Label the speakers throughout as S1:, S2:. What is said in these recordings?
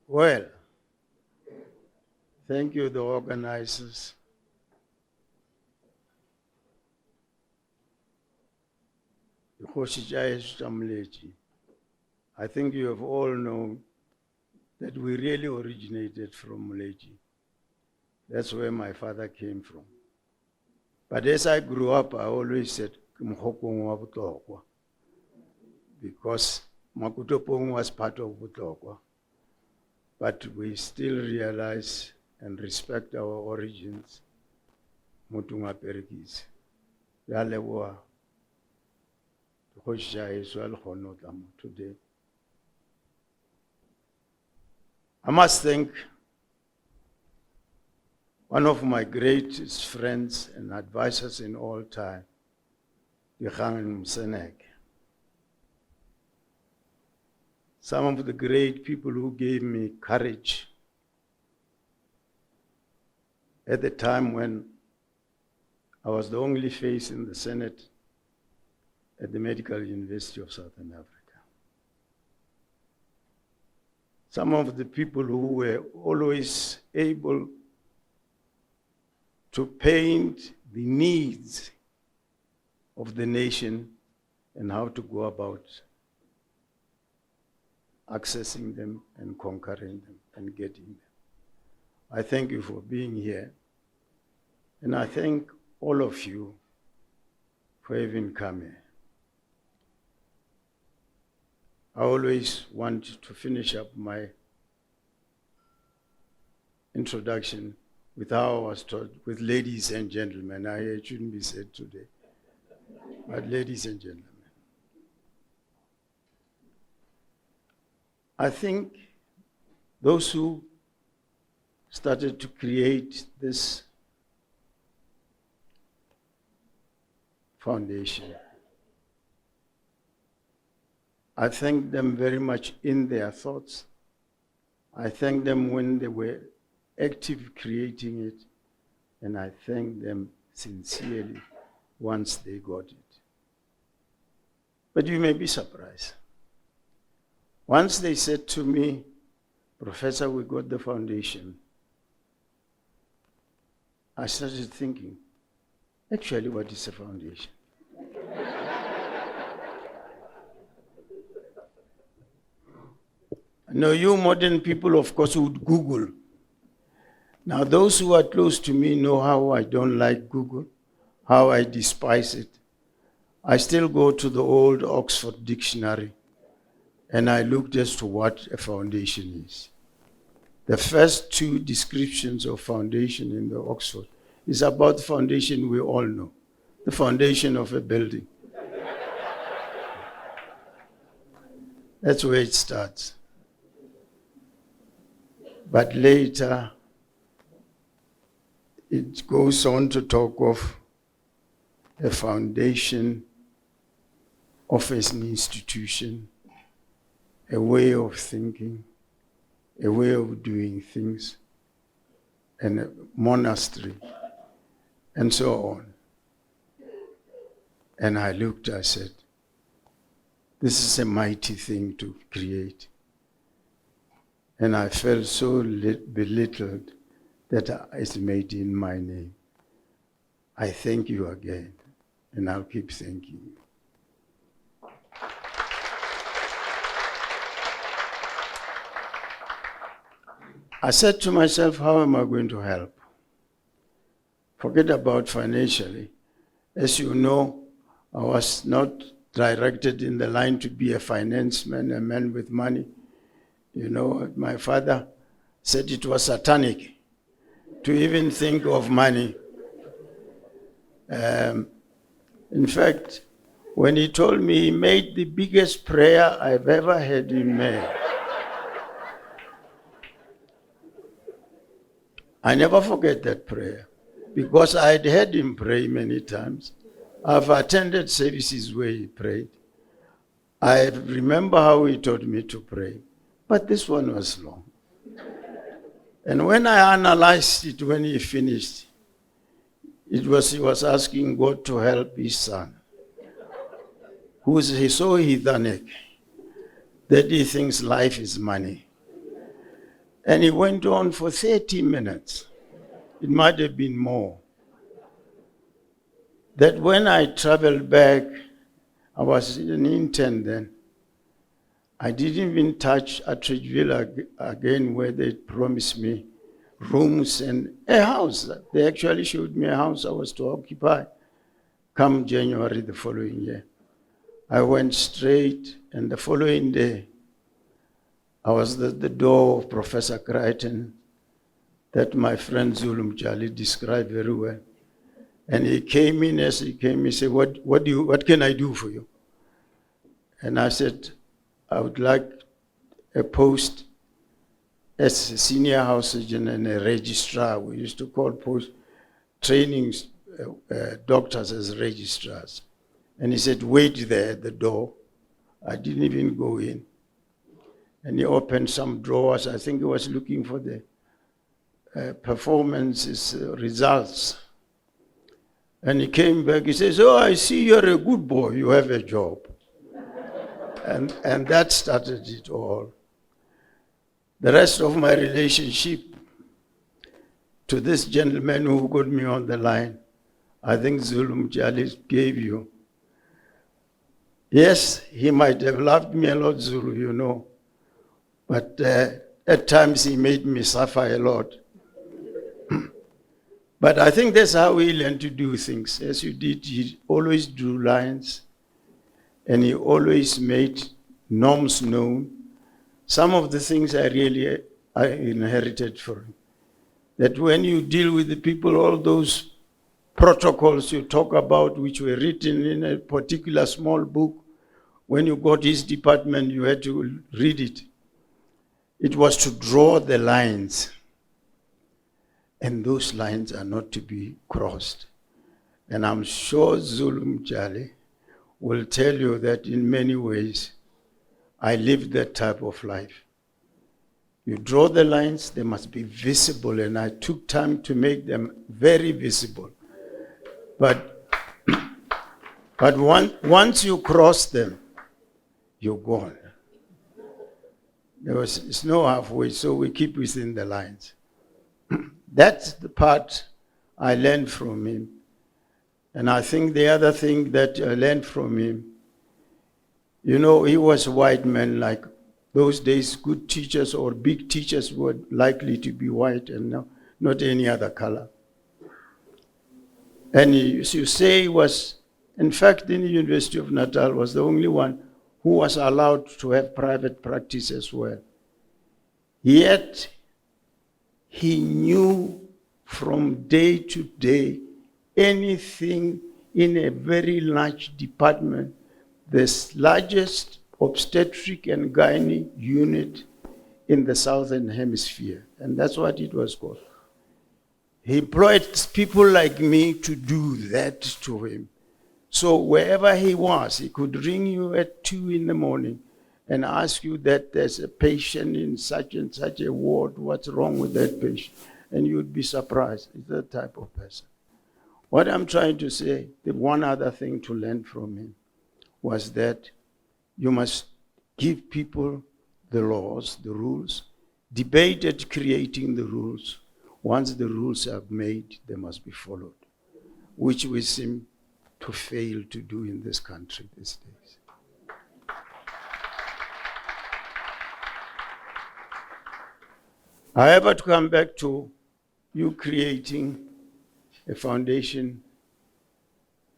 S1: Well, thank you, the organizers. I think you have all known that we really originated from Mleji. That's where my father came from. But as I grew up, I always said, Mokgokong wa Botlokwa, because Makutopong was part of Botlokwa. But we still realize and respect our origins. Mutunga Perikis. Yalewa. Today. I must thank one of my greatest friends and advisors in all time, Yohan Msenek. Some of the great people who gave me courage at the time when I was the only face in the Senate at the Medical University of Southern Africa. Some of the people who were always able to paint the needs of the nation and how to go about accessing them and conquering them and getting them. I thank you for being here, and I thank all of you for even coming. I always want to finish up my introduction with how I was taught, with ladies and gentlemen. It shouldn't be said today, but ladies and gentlemen. I think those who started to create this foundation, I thank them very much in their thoughts. I thank them when they were active creating it, and I thank them sincerely once they got it. But you may be surprised. Once they said to me, Professor, we got the foundation, I started thinking, actually, what is a foundation? Now, you modern people, of course, would Google. Now, those who are close to me know how I don't like Google, how I despise it. I still go to the old Oxford Dictionary, and I looked as to what a foundation is. The first two descriptions of foundation in the Oxford is about the foundation we all know, the foundation of a building. That's where it starts. But later, it goes on to talk of a foundation of an institution, a way of thinking, a way of doing things, and a monastery, and so on. And I looked, I said, this is a mighty thing to create. And I felt so belittled that it's made in my name. I thank you again, and I'll keep thanking you. I said to myself, how am I going to help? Forget about financially. As you know, I was not directed in the line to be a financeman, a man with money. You know, my father said it was satanic to even think of money. In fact, when he told me, he made the biggest prayer I've ever heard him make. I never forget that prayer, because I'd heard him pray many times. I've attended services where he prayed. I remember how he taught me to pray. But this one was long. And when I analyzed it, when he finished, he was asking God to help his son, who is so heathenic that he thinks life is money. And it went on for 30 minutes. It might have been more. That when I traveled back, I was an intern then. I didn't even touch Attridgeville again, where they promised me rooms and a house. They actually showed me a house I was to occupy come January the following year. I went straight, and the following day, I was at the door of Professor Crichton, that my friend Zulum Jali described very well. And he came in, as he came, he said, what can I do for you? And I said, I would like a post as a senior house surgeon and a registrar. We used to call post training doctors as registrars. And he said, wait there at the door. I didn't even go in. And he opened some drawers. I think he was looking for the performances results. And he came back, he says, oh, I see you're a good boy, you have a job. And that started it all. The rest of my relationship to this gentleman who got me on the line, I think Zulum Jali gave you. Yes, he might have loved me a lot, Zulu, you know, but at times he made me suffer a lot. But I think that's how we learn to do things. As you did, he always drew lines, and he always made norms known. Some of the things I inherited from him. That when you deal with the people, all those protocols you talk about, which were written in a particular small book, when you got his department, you had to read it. It was to draw the lines. And those lines are not to be crossed. And I'm sure Zulum Jali will tell you that in many ways, I lived that type of life. You draw the lines, they must be visible, and I took time to make them very visible. But once you cross them, you're gone. It's no halfway, so we keep within the lines. That's the part I learned from him. And I think the other thing that I learned from him, you know, he was a white man. Like those days, good teachers or big teachers were likely to be white and not any other color. And you say he was, in fact, in the University of Natal, was the only one who was allowed to have private practice as well. Yet, he knew from day to day anything in a very large department, the largest obstetric and gynae unit in the Southern Hemisphere. And that's what it was called. He employed people like me to do that to him. So wherever he was, he could ring you at 2 in the morning and ask you that there's a patient in such and such a ward, what's wrong with that patient? And you'd be surprised. He's that type of person. What I'm trying to say, the one other thing to learn from him was that you must give people the laws, the rules, debate at creating the rules. Once the rules are made, they must be followed, which we seem to fail to do in this country these days. However, to come back to you creating a foundation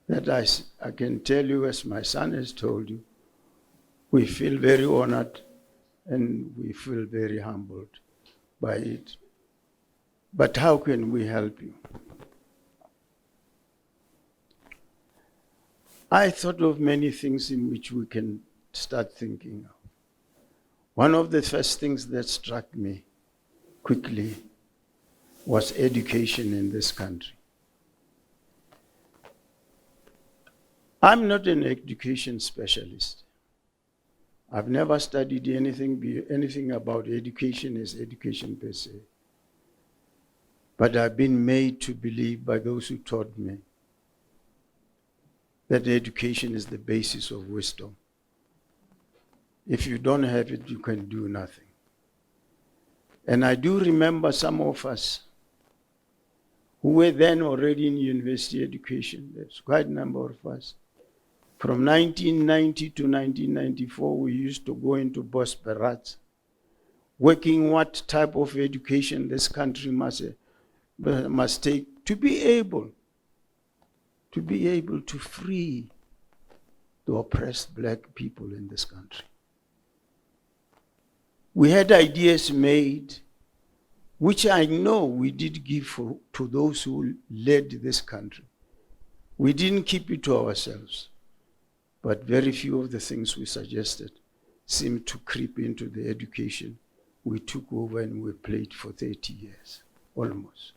S1: that I can tell you, as my son has told you, we feel very honored and we feel very humbled by it. But how can we help you? I thought of many things in which we can start thinking of. One of the first things that struck me quickly was education in this country. I'm not an education specialist. I've never studied anything about education as education per se. But I've been made to believe by those who taught me that education is the basis of wisdom. If you don't have it, you can do nothing. And I do remember some of us who were then already in university education. There's quite a number of us. From 1990 to 1994, we used to go into Bosperats, working what type of education this country must take to be able to free the oppressed black people in this country. We had ideas made, which I know we did give to those who led this country. We didn't keep it to ourselves, but very few of the things we suggested seemed to creep into the education we took over and we played for 30 years, almost.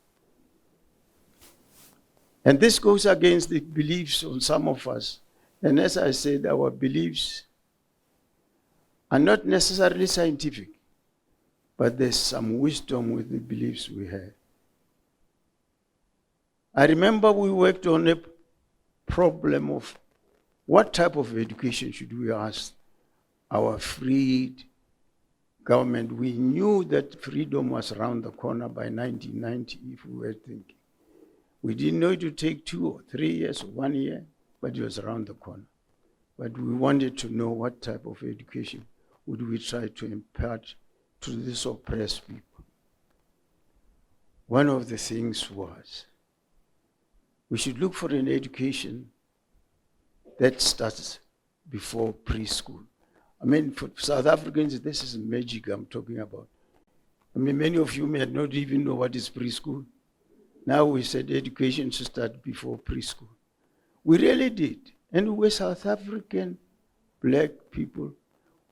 S1: And this goes against the beliefs of some of us. And as I said, our beliefs are not necessarily scientific, but there's some wisdom with the beliefs we have. I remember we worked on a problem of what type of education should we ask our freed government. We knew that freedom was around the corner by 1990, if we were thinking. We didn't know it would take 2 or 3 years or 1 year, but it was around the corner. But we wanted to know what type of education would we try to impart to these oppressed people. One of the things was we should look for an education that starts before preschool. I mean, for South Africans, this is magic I'm talking about. I mean, many of you may not even know what is preschool. Now we said education should start before preschool. We really did. And we were South African black people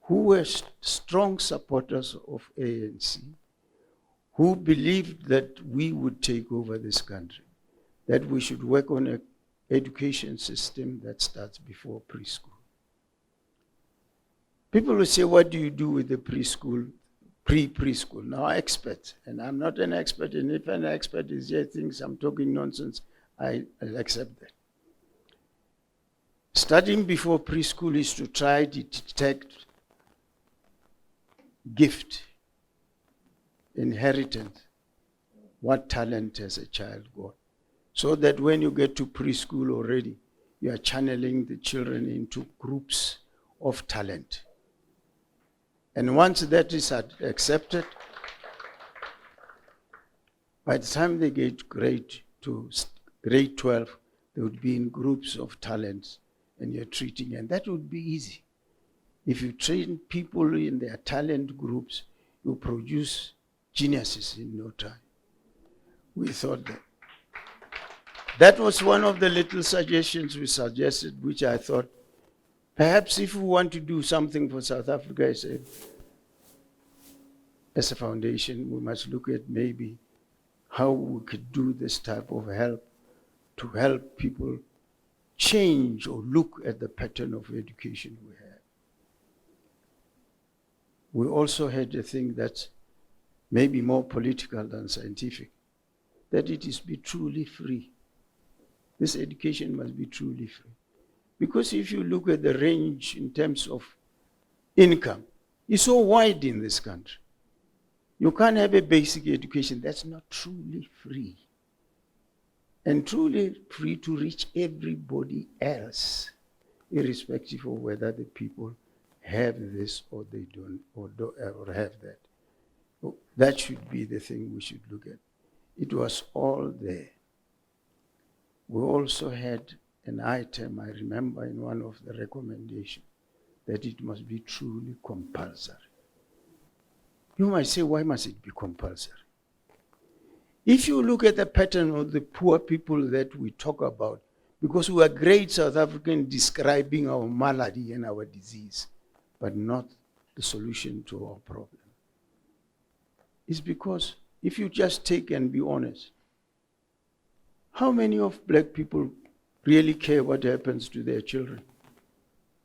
S1: who were strong supporters of ANC, who believed that we would take over this country, that we should work on an education system that starts before preschool. People will say, what do you do with the preschool, pre-preschool? Now, experts, and I'm not an expert, and if an expert is here thinks I'm talking nonsense, I'll accept that. Studying before preschool is to try to detect gift, inheritance, what talent has a child got, so that when you get to preschool already, you are channeling the children into groups of talent. And once that is accepted, by the time they get grade 12, they would be in groups of talents, and you're treating, and that would be easy. If you train people in their talent groups, you produce geniuses in no time. We thought that was one of the little suggestions we suggested, which I thought, perhaps if we want to do something for South Africa as a foundation, we must look at maybe how we could do this type of help to help people change or look at the pattern of education we have. We also had a thing that's maybe more political than scientific, that it is be truly free. This education must be truly free. Because if you look at the range in terms of income, it's so wide in this country. You can't have a basic education that's not truly free. And truly free to reach everybody else, irrespective of whether the people have this or they don't, or have that. That should be the thing we should look at. It was all there. We also had an item, I remember in one of the recommendations, that it must be truly compulsory. You might say, why must it be compulsory? If you look at the pattern of the poor people that we talk about, because we are great South Africans describing our malady and our disease, but not the solution to our problem. It's because if you just take and be honest, how many of black people really care what happens to their children?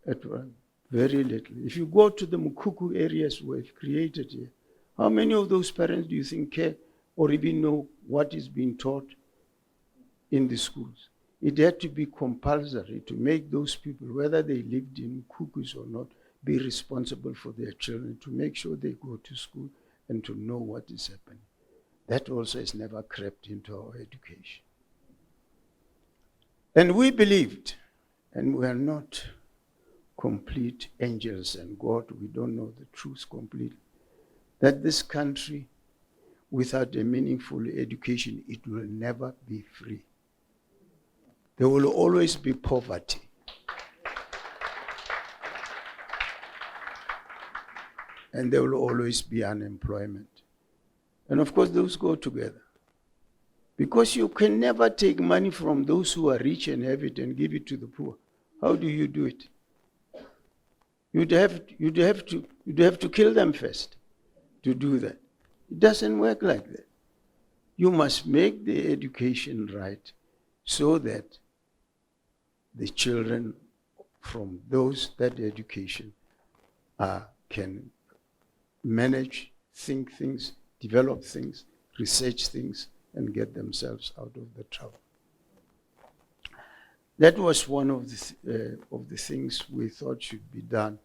S1: At one, very little. If you go to the Mokgokong areas we've created here, how many of those parents do you think care or even know what is being taught in the schools? It had to be compulsory to make those people, whether they lived in Mokgokong or not, be responsible for their children, to make sure they go to school and to know what is happening. That also has never crept into our education. And we believed, and we are not complete angels and God, we don't know the truth completely, that this country, without a meaningful education, it will never be free. There will always be poverty. And there will always be unemployment. And of course, those go together. Because you can never take money from those who are rich and have it and give it to the poor. How do you do it? You'd have to kill them first to do that. It doesn't work like that. You must make the education right so that the children from that education can manage, think things, develop things, research things, and get themselves out of the trouble. That was one of the things we thought should be done.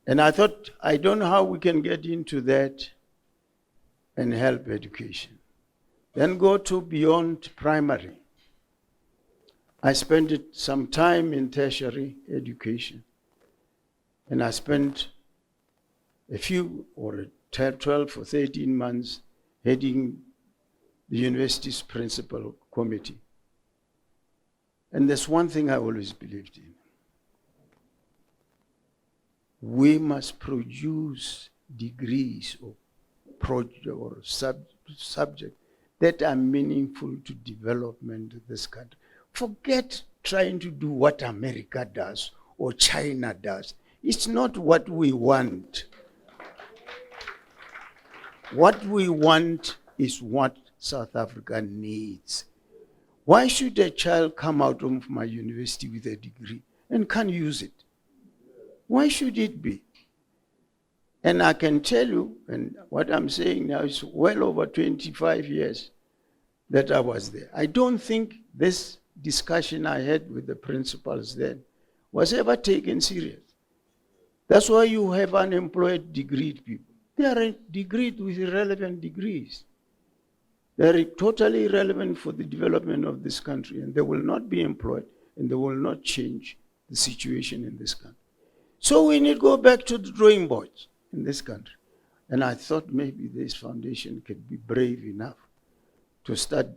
S1: And I thought, I don't know how we can get into that and help education. Then go to beyond primary. I spent some time in tertiary education. And I spent a few, or 12 or 13 months heading the university's principal committee. And there's one thing I always believed in. We must produce degrees or subjects that are meaningful to development of this country. Forget trying to do what America does or China does. It's not what we want. What we want is what South Africa needs. Why should a child come out of my university with a degree and can't use it? Why should it be? And I can tell you, and what I'm saying now is well over 25 years that I was there. I don't think this discussion I had with the principals then was ever taken serious. That's why you have unemployed degreed people. They are degreed with irrelevant degrees. They are totally irrelevant for the development of this country, and they will not be employed, and they will not change the situation in this country. So we need to go back to the drawing boards in this country. And I thought maybe this foundation could be brave enough to start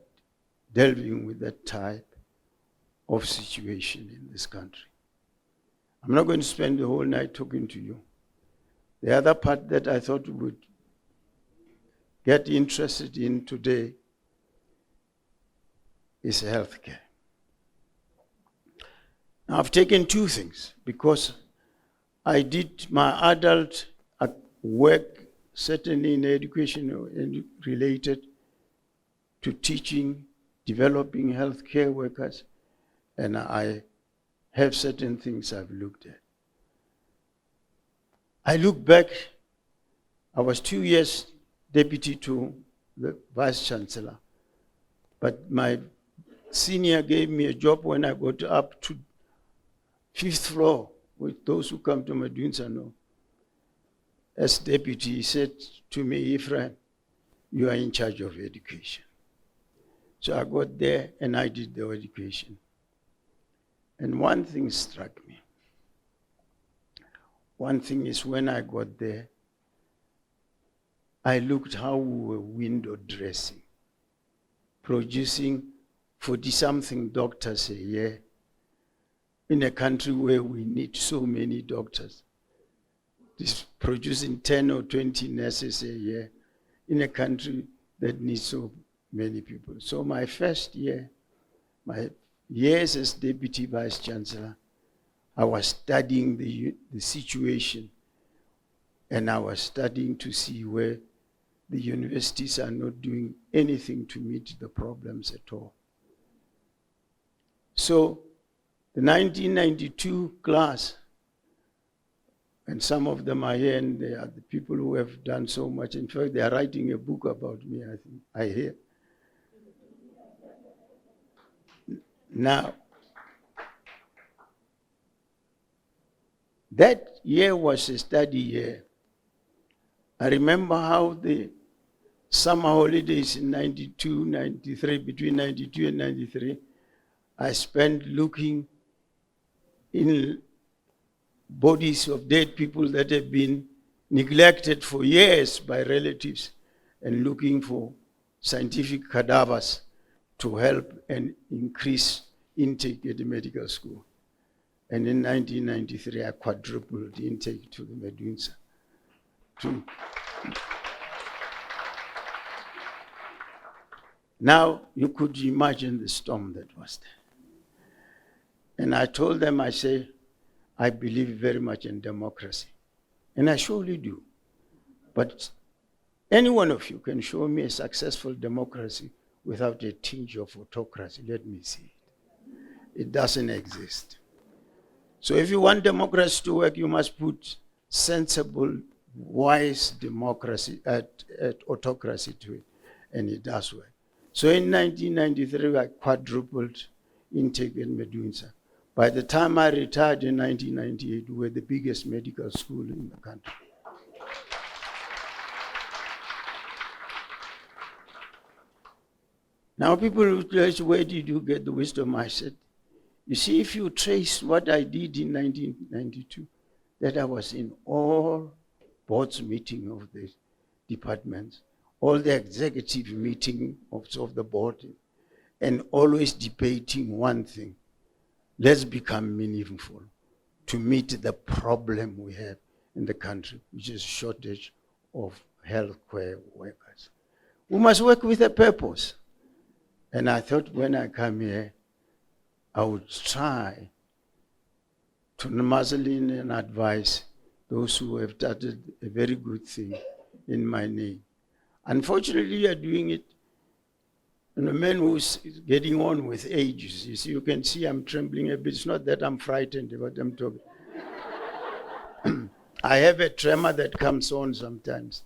S1: delving with that type of situation in this country. I'm not going to spend the whole night talking to you. The other part that I thought we would get interested in today is healthcare. Now, I've taken two things because I did my adult work, certainly in education related to teaching, developing healthcare workers, and I have certain things I've looked at. I look back, I was 2 years deputy to the vice chancellor, but my senior gave me a job when I got up to 5th floor, with those who come to Madunsa know. As deputy, he said to me, Ephraim, you are in charge of education. So I got there and I did the education. And one thing struck me. One thing is when I got there, I looked how we were window dressing, producing 40-something doctors a year in a country where we need so many doctors. This producing 10 or 20 nurses a year in a country that needs so many people. So my first year, my years as deputy vice chancellor, I was studying the situation, and I was studying to see where the universities are not doing anything to meet the problems at all. So the 1992 class, and some of them are here, and they are the people who have done so much. In fact, they are writing a book about me, I think, I hear. Now, that year was a study year. I remember how the summer holidays in 92, 93, between 92 and 93, I spent looking in bodies of dead people that have been neglected for years by relatives and looking for scientific cadavers to help and increase intake at the medical school. And in 1993, I quadrupled the intake to the Medunsa. Now, you could imagine the storm that was there. And I told them, I say, I believe very much in democracy. And I surely do. But any one of you can show me a successful democracy without a tinge of autocracy. Let me see it. It doesn't exist. So if you want democracy to work, you must put sensible, wise democracy, autocracy to it. And it does work. So in 1993, I quadrupled intake in Medunsa. By the time I retired in 1998, we were the biggest medical school in the country. Now people will ask, where did you get the wisdom? I said, you see, if you trace what I did in 1992, that I was in all boards meeting of the departments, all the executive meeting of the board, and always debating one thing. Let's become meaningful to meet the problem we have in the country, which is shortage of healthcare workers. We must work with a purpose. And I thought when I come here, I would try to muzzle in and advise those who have started a very good thing in my name. Unfortunately, you are doing it in a man who's getting on with age. You see, you can see I'm trembling a bit. It's not that I'm frightened, but I'm talking. I have a tremor that comes on sometimes.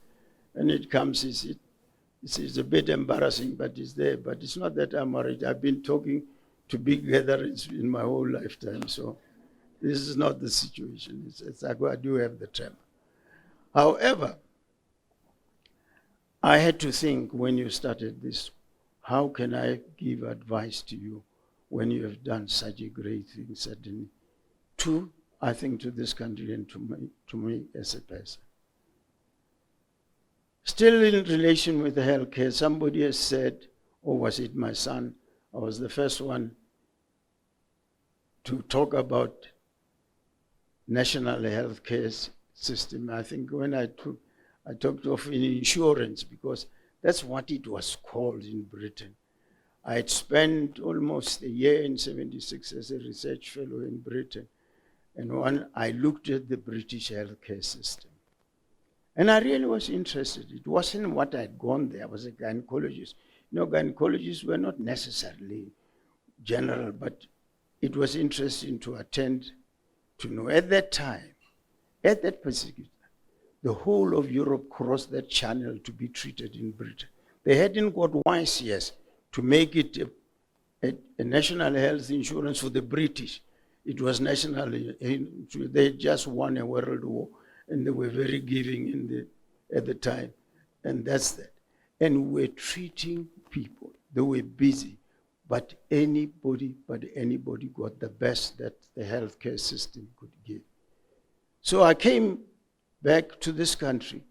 S1: And it comes, it's a bit embarrassing, but it's there. But it's not that I'm worried. I've been talking to big gatherings in my whole lifetime. So this is not the situation. It's like I do have the tremor. However, I had to think when you started this, how can I give advice to you when you have done such a great thing, certainly, I think, to this country and to me as a person. Still in relation with the healthcare, somebody has said, or was it my son, I was the first one to talk about national healthcare system. I think when I talked of insurance, because that's what it was called in Britain. I had spent almost a year in 76 as a research fellow in Britain. And when I looked at the British healthcare system, and I really was interested. It wasn't what I'd gone there. I was a gynecologist. You know, gynecologists were not necessarily general, but it was interesting to attend, to know. At that time, at that particular time, the whole of Europe crossed that channel to be treated in Britain. They hadn't got wise years to make it a national health insurance for the British. It was national. They just won a world war, and they were very giving at the time. And that's that. And we were treating people. They were busy. But anybody got the best that the healthcare system could give. So I came back to this country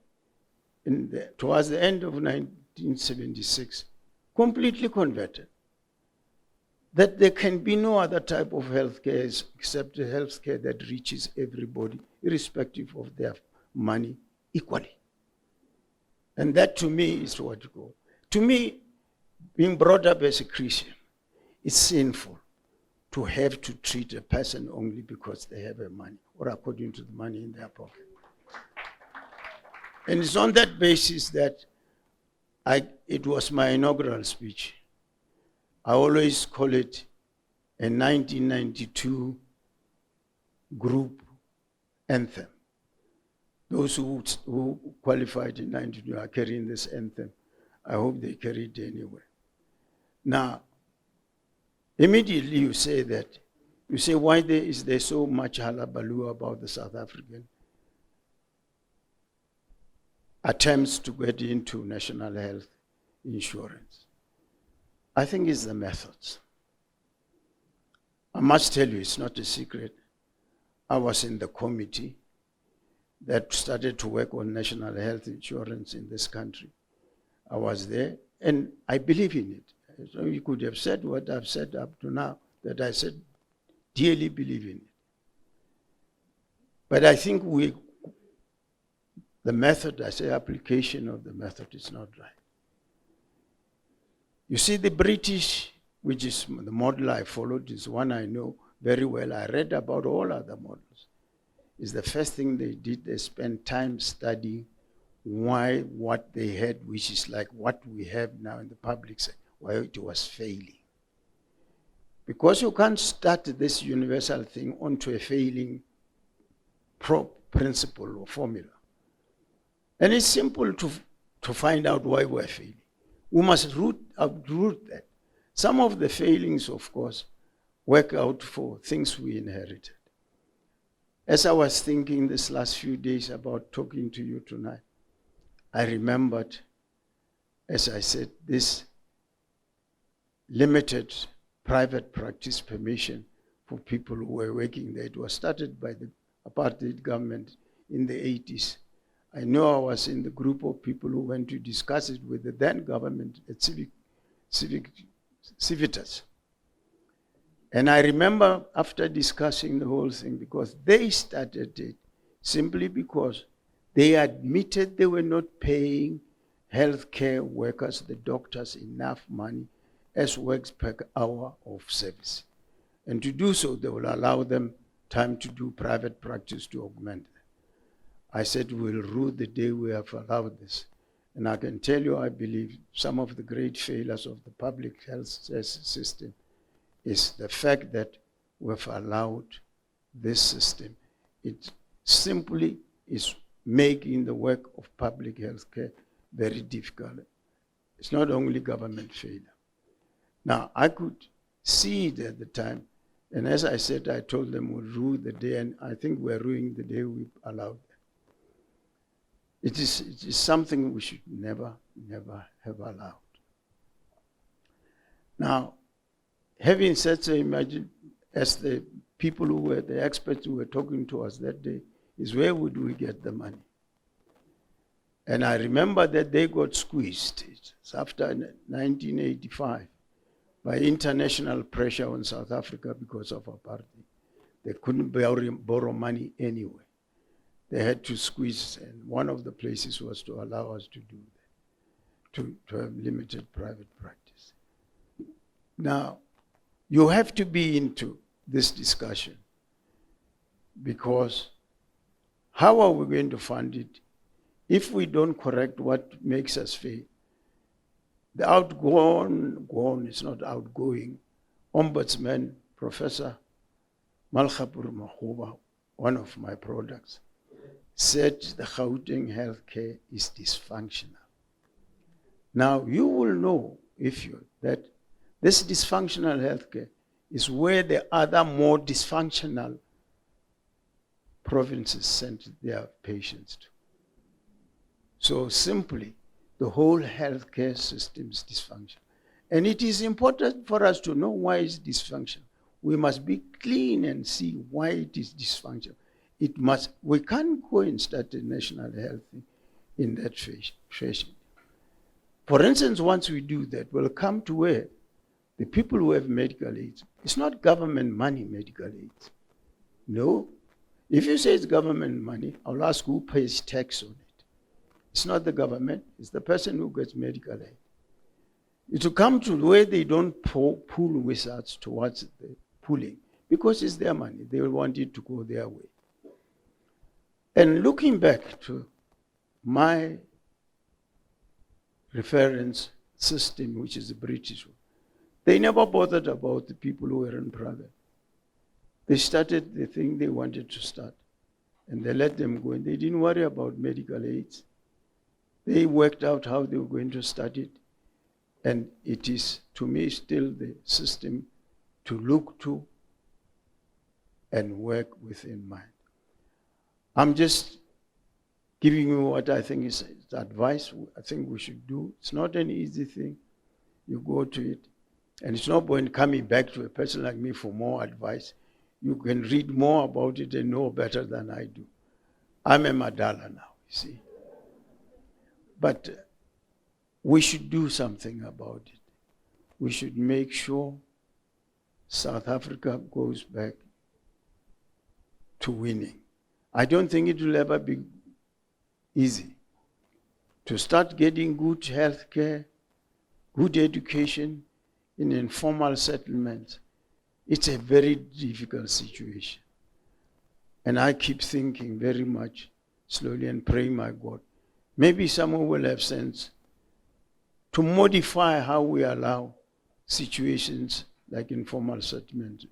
S1: towards the end of 1976, completely converted. That there can be no other type of healthcare except a healthcare that reaches everybody, irrespective of their money, equally. And that to me is what you go. To me, being brought up as a Christian, it's sinful to have to treat a person only because they have a money or according to the money in their pocket. And it's on that basis that it was my inaugural speech. I always call it a 1992 group anthem. Those who qualified in 92 are carrying this anthem. I hope they carry it anyway. Now, immediately you say, why is there so much hullabaloo about the South African attempts to get into national health insurance. I think it's the methods. I must tell you, it's not a secret. I was in the committee that started to work on national health insurance in this country. I was there, and I believe in it. So you could have said what I've said up to now, that I said, dearly believe in it. But I think the method, I say application of the method is not right. You see, the British, which is the model I followed, is one I know very well. I read about all other models. Is the first thing they did, they spent time studying why what they had, which is like what we have now in the public sector, why it was failing. Because you can't start this universal thing onto a failing principle or formula. And it's simple to find out why we're failing. We must uproot that. Some of the failings, of course, work out for things we inherited. As I was thinking this last few days about talking to you tonight, I remembered, as I said, this limited private practice permission for people who were working there. It was started by the apartheid government in the 80s. I know I was in the group of people who went to discuss it with the then government at Civitas. And I remember after discussing the whole thing, because they started it simply because they admitted they were not paying healthcare workers, the doctors, enough money as works per hour of service. And to do so, they will allow them time to do private practice to augment that. I said, we'll rue the day we have allowed this. And I can tell you, I believe some of the great failures of the public health system is the fact that we've allowed this system. It simply is making the work of public health care very difficult. It's not only government failure. Now, I could see it at the time, and as I said, I told them we'll rue the day, and I think we're ruining the day we allowed that. It is something we should never have allowed. Now, having said so, imagine, as the people who were the experts who were talking to us that day, is where would we get the money? And I remember that they got squeezed. It's after 1985 by international pressure on South Africa because of apartheid. They couldn't borrow money anyway. They had to squeeze, and one of the places was to allow us to do that, to have limited private practice. Now, you have to be into this discussion, because how are we going to fund it if we don't correct what makes us fail? The outgoing is not outgoing. Ombudsman, Professor Malchapur Mahuba, one of my products, said the Gauteng healthcare is dysfunctional. Now, you will know that this dysfunctional healthcare is where the other more dysfunctional provinces sent their patients to. So simply, the whole healthcare system is dysfunctional. And it is important for us to know why it's dysfunctional. We must be clean and see why it is dysfunctional. We can't go and start a national health in that fashion. For instance, once we do that, we'll come to where the people who have medical aids, it's not government money, medical aids. No. If you say it's government money, I'll ask who pays tax on it. It's not the government, it's the person who gets medical aid. It will come to where they don't pull wizards towards the pooling, because it's their money. They want it to go their way. And looking back to my reference system, which is the British one, they never bothered about the people who were in private. They started the thing they wanted to start, and they let them go, and they didn't worry about medical aids. They worked out how they were going to start it, and it is, to me, still the system to look to and work within mind. I'm just giving you what I think is advice I think we should do. It's not an easy thing. You go to it, and it's no point coming back to a person like me for more advice. You can read more about it and know better than I do. I'm a Madala now, you see. But we should do something about it. We should make sure South Africa goes back to winning. I don't think it will ever be easy to start getting good health care, good education in informal settlements. It's a very difficult situation. And I keep thinking very much slowly and praying, my God, maybe someone will have sense to modify how we allow situations like informal settlement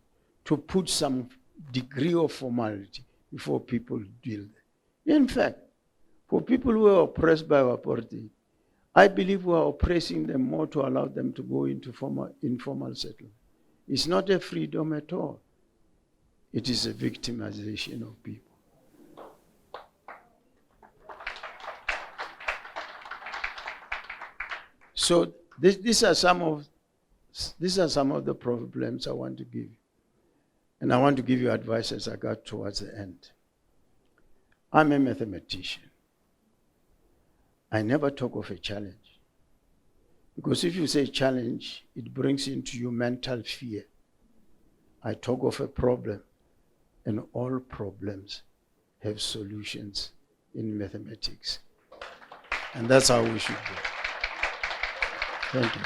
S1: to put some degree of formality before people deal with it. In fact, for people who are oppressed by apartheid, I believe we are oppressing them more to allow them to go into informal settlement. It's not a freedom at all. It is a victimization of people. So these are some of the problems I want to give you. And I want to give you advice as I got towards the end. I'm a mathematician. I never talk of a challenge. Because if you say challenge, it brings into you mental fear. I talk of a problem, and all problems have solutions in mathematics. And that's how we should do. Thank you.